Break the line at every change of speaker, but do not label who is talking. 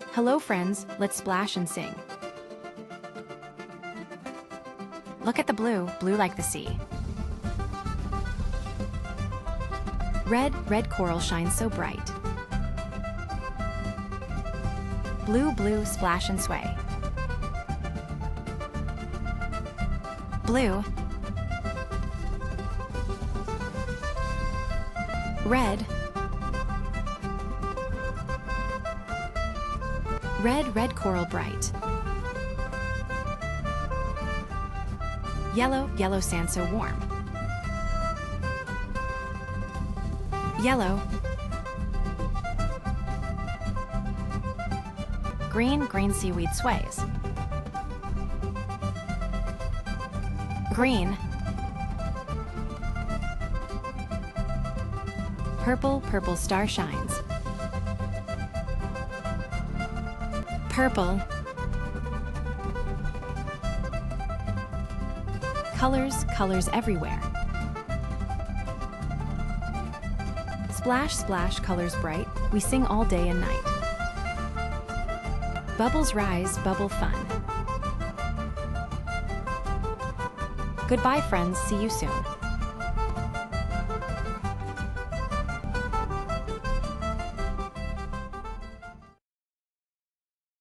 Hello friends, let's splash and sing. Look at the blue, blue like the sea. Red, red coral shines so bright. Blue, blue, splash and sway. Blue. Red. Red, red coral bright. Yellow, yellow sand so warm. Yellow. Green, green seaweed sways. Green. Purple, purple star shines. Purple. Colors, colors everywhere. Splash, splash, colors bright, we sing all day and night. Bubbles rise, bubble fun. Goodbye friends, see you soon.